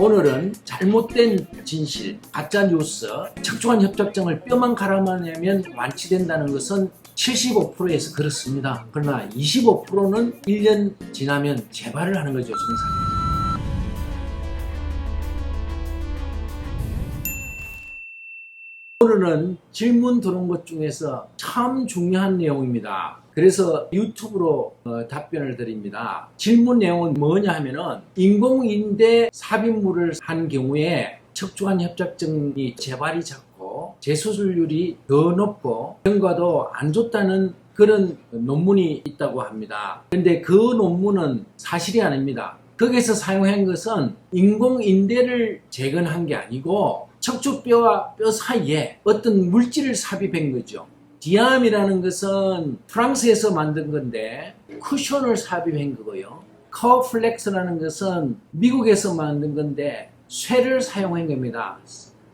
오늘은 잘못된 진실, 가짜뉴스, 척추관 협착증을 뼈만 갈아내면 완치된다는 것은 75%에서 그렇습니다. 그러나 25%는 1년 지나면 재발을 하는 거죠, 증상이. 오늘은 질문 들어온 것 중에서 참 중요한 내용입니다. 그래서 유튜브로 답변을 드립니다. 질문 내용은 뭐냐 하면은 인공인대 삽입물을 한 경우에 척추관 협착증이 재발이 작고 재수술률이 더 높고 결과도 안 좋다는 그런 논문이 있다고 합니다. 그런데 그 논문은 사실이 아닙니다. 거기서 사용한 것은 인공인대를 재건한 게 아니고 척추뼈와 뼈 사이에 어떤 물질을 삽입한 거죠. 디암이라는 것은 프랑스에서 만든 건데 쿠션을 삽입한 거고요. 커플렉스라는 것은 미국에서 만든 건데 쇠를 사용한 겁니다.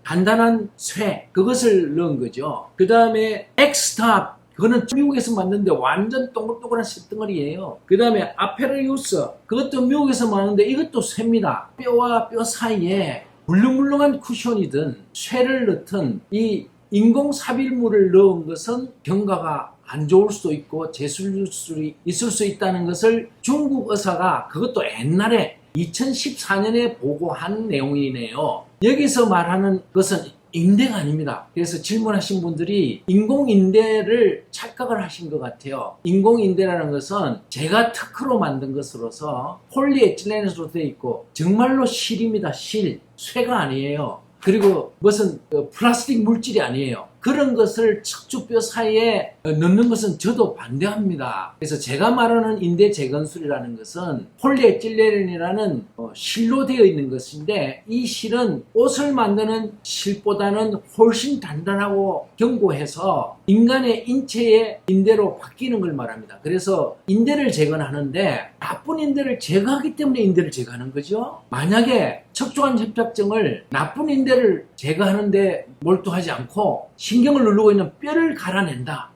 단단한 쇠, 그것을 넣은 거죠. 그 다음에 엑스탑, 그거는 미국에서 만드는데 완전 동글동글한 쇳덩어리예요. 그 다음에 아페르유스, 그것도 미국에서 만드는데 이것도 쇠입니다. 뼈와 뼈 사이에 물렁물렁한 쿠션이든 쇠를 넣든 이 인공 삽입물을 넣은 것은 경과가 안 좋을 수도 있고 재수술이 있을 수 있다는 것을 중국 의사가 그것도 옛날에 2014년에 보고한 내용이네요. 여기서 말하는 것은 인대가 아닙니다. 그래서 질문하신 분들이 인공인대를 착각을 하신 것 같아요. 인공인대라는 것은 제가 특허로 만든 것으로서 폴리에틸렌으로 되어 있고 정말로 실입니다. 실, 쇠가 아니에요. 그리고 무슨 플라스틱 물질이 아니에요. 그런 것을 척추뼈 사이에 넣는 것은 저도 반대합니다. 그래서 제가 말하는 인대 재건술이라는 것은 폴리에틸렌이라는 실로 되어 있는 것인데 이 실은 옷을 만드는 실보다는 훨씬 단단하고 견고해서 인간의 인체의 인대로 바뀌는 걸 말합니다. 그래서 인대를 재건하는데 나쁜 인대를 제거하기 때문에 인대를 제거하는 거죠. 만약에 척추관 협착증을 나쁜 인대를 제거하는데 몰두하지 않고 신경을 누르고 있는 뼈를 갈아낸다.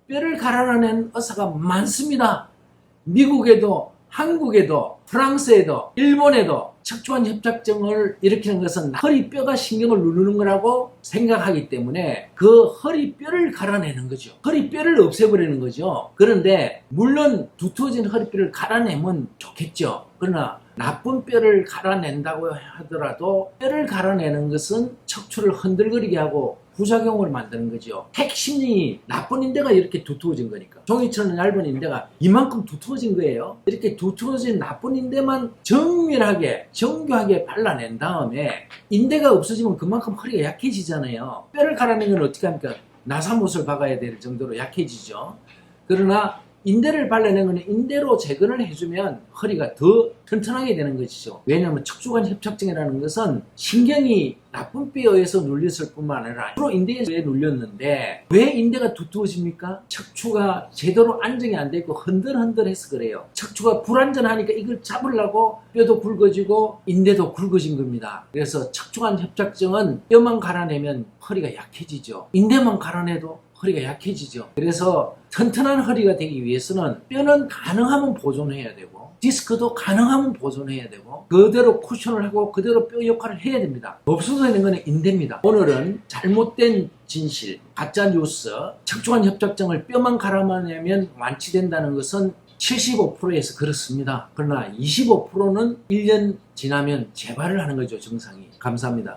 뼈를 갈아낸 의사가 많습니다. 미국에도, 한국에도, 프랑스에도, 일본에도 척추관 협착증을 일으키는 것은 허리뼈가 신경을 누르는 거라고 생각하기 때문에 그 허리뼈를 갈아내는 거죠. 허리뼈를 없애버리는 거죠. 그런데 물론 두터워진 허리뼈를 갈아내면 좋겠죠. 그러나 나쁜 뼈를 갈아낸다고 하더라도 뼈를 갈아내는 것은 척추를 흔들거리게 하고 부작용을 만드는 거죠. 핵심이 나쁜 인대가 이렇게 두터워진 거니까. 종이처럼 얇은 인대가 이만큼 두터워진 거예요. 이렇게 두터워진 나쁜 인대만 정밀하게 정교하게 발라낸 다음에 인대가 없어지면 그만큼 허리가 약해지잖아요. 뼈를 갈아낸 건 어떻게 합니까? 나사못을 박아야 될 정도로 약해지죠. 그러나 인대를 발라낸 것은 인대로 재건을 해주면 허리가 더 튼튼하게 되는 것이죠. 왜냐하면 척추관 협착증이라는 것은 신경이 나쁜 뼈에서 눌렸을 뿐만 아니라 주로 인대에 눌렸는데 왜 인대가 두터워집니까? 척추가 제대로 안정이 안 되고 흔들흔들해서 그래요. 척추가 불안전하니까 이걸 잡으려고 뼈도 굵어지고 인대도 굵어진 겁니다. 그래서 척추관 협착증은 뼈만 갈아내면 허리가 약해지죠. 인대만 갈아내도 허리가 약해지죠. 그래서 튼튼한 허리가 되기 위해서는 뼈는 가능하면 보존해야 되고 디스크도 가능하면 보존해야 되고 그대로 쿠션을 하고 그대로 뼈 역할을 해야 됩니다. 없어도 되는 것은 인대입니다. 오늘은 잘못된 진실, 가짜뉴스, 척추관 협착증을 뼈만 갈아내면 완치된다는 것은 75%에서 그렇습니다. 그러나 25%는 1년 지나면 재발을 하는 거죠, 증상이. 감사합니다.